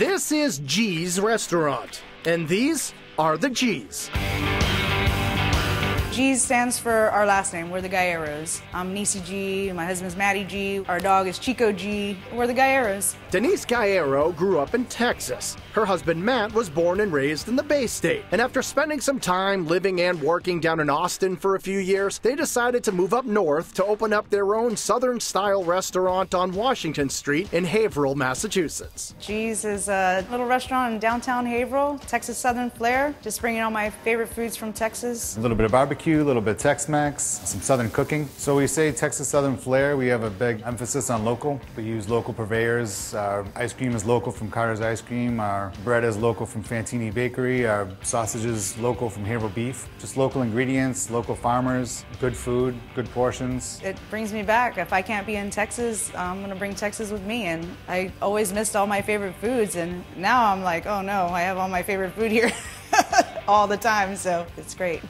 This is G's Restaurant, and these are the G's. G stands for our last name. We're the Galleros. I'm Nisi G. My husband's Matty G. Our dog is Chico G. We're the Galleros. Denise Gallero grew up in Texas. Her husband Matt was born and raised in the Bay State. And after spending some time living and working down in Austin for a few years, they decided to move up north to open up their own Southern-style restaurant on Washington Street in Haverhill, Massachusetts. G's is a little restaurant in downtown Haverhill, Texas Southern flair. Just bringing all my favorite foods from Texas. A little bit of barbecue, a little bit of Tex-Mex, some Southern cooking. So we say Texas Southern flair. We have a big emphasis on local. We use local purveyors. Our ice cream is local from Carter's Ice Cream. Our bread is local from Fantini Bakery. Our sausage is local from Haverhill Beef. Just local ingredients, local farmers, good food, good portions. It brings me back. If I can't be in Texas, I'm gonna bring Texas with me. And I always missed all my favorite foods, and now I'm like, oh no, I have all my favorite food here all the time, so it's great.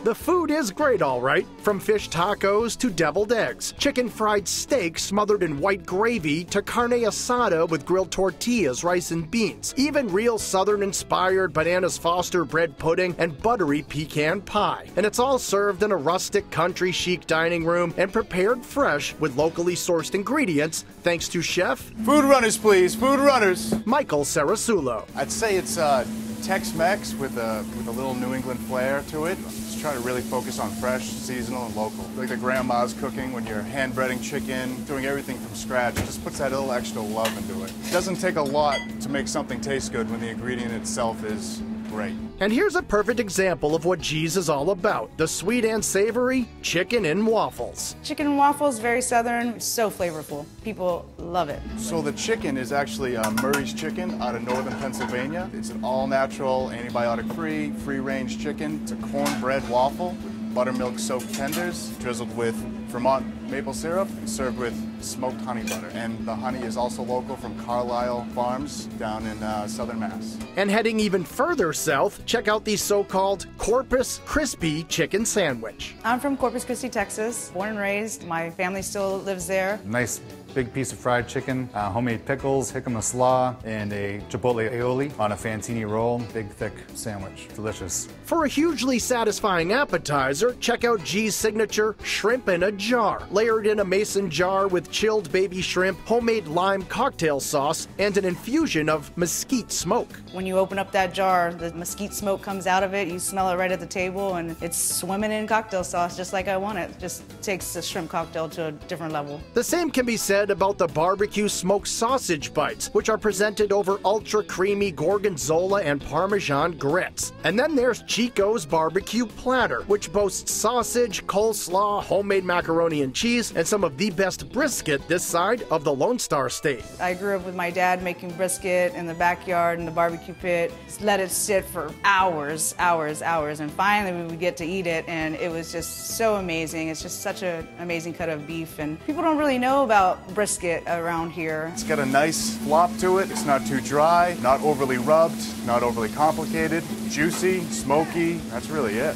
The food is great, all right. From fish tacos to deviled eggs, chicken fried steak smothered in white gravy to carne asada with grilled tortillas, rice and beans, even real Southern-inspired bananas Foster bread pudding and buttery pecan pie. And it's all served in a rustic country chic dining room and prepared fresh with locally sourced ingredients thanks to chef Food runners, please. Food runners. Michael Sarasulo. I'd say it's Tex-Mex with a little New England flair to it. Just try to really focus on fresh, seasonal, and local. Like the grandma's cooking when you're hand breading chicken, doing everything from scratch. It just puts that little extra love into it. It doesn't take a lot to make something taste good when the ingredient itself is great. And here's a perfect example of what G's is all about, the sweet and savory chicken and waffles. Chicken and waffles, very Southern, so flavorful. People love it. So the chicken is actually Murray's chicken out of northern Pennsylvania. It's an all-natural, antibiotic-free, free-range chicken. It's a cornbread waffle with buttermilk soaked tenders, drizzled with Vermont maple syrup and served with smoked honey butter. And the honey is also local from Carlisle Farms down in southern Mass. And heading even further south, check out the so-called Corpus crispy chicken sandwich. I'm from Corpus Christi, Texas, born and raised. My family still lives there. Nice big piece of fried chicken, homemade pickles, jicama slaw, and a chipotle aioli on a Fantini roll. Big, thick sandwich. Delicious. For a hugely satisfying appetizer, check out G's signature shrimp in a jar, layered in a mason jar with chilled baby shrimp, homemade lime cocktail sauce, and an infusion of mesquite smoke. When you open up that jar, the mesquite smoke comes out of it, you smell it right at the table, and it's swimming in cocktail sauce just like I want it. Just takes the shrimp cocktail to a different level. The same can be said about the barbecue smoked sausage bites, which are presented over ultra creamy gorgonzola and parmesan grits. And then there's Chico's barbecue platter, which boasts sausage, coleslaw, homemade macaroni and cheese, and some of the best brisket this side of the Lone Star State. I grew up with my dad making brisket in the backyard in the barbecue pit. Just let it sit for hours, and finally we would get to eat it, and it was just so amazing. It's just such an amazing cut of beef, and people don't really know about brisket around here. It's got a nice flop to it. It's not too dry, not overly rubbed, not overly complicated, juicy, smoky. That's really it.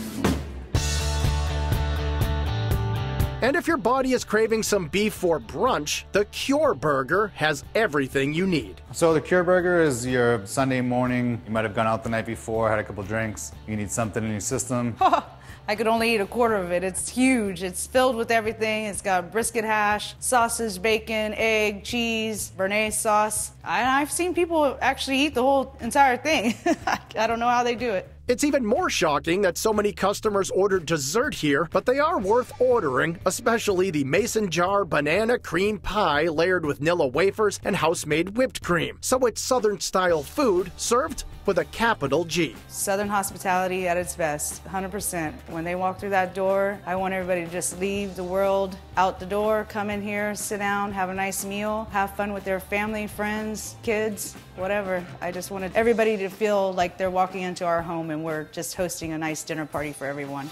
And if your body is craving some beef for brunch, the Cure Burger has everything you need. So the Cure Burger is your Sunday morning. You might have gone out the night before, had a couple drinks. You need something in your system. I could only eat a quarter of it. It's huge. It's filled with everything. It's got brisket hash, sausage, bacon, egg, cheese, béarnaise sauce. I've seen people actually eat the whole entire thing. I don't know how they do it. It's even more shocking that so many customers ordered dessert here, but they are worth ordering, especially the mason jar banana cream pie layered with Nilla wafers and house-made whipped cream. So it's Southern-style food served with a capital G. Southern hospitality at its best, 100%. When they walk through that door, I want everybody to just leave the world out the door, come in here, sit down, have a nice meal, have fun with their family, friends, kids, whatever. I just wanted everybody to feel like they're walking into our home and we're just hosting a nice dinner party for everyone.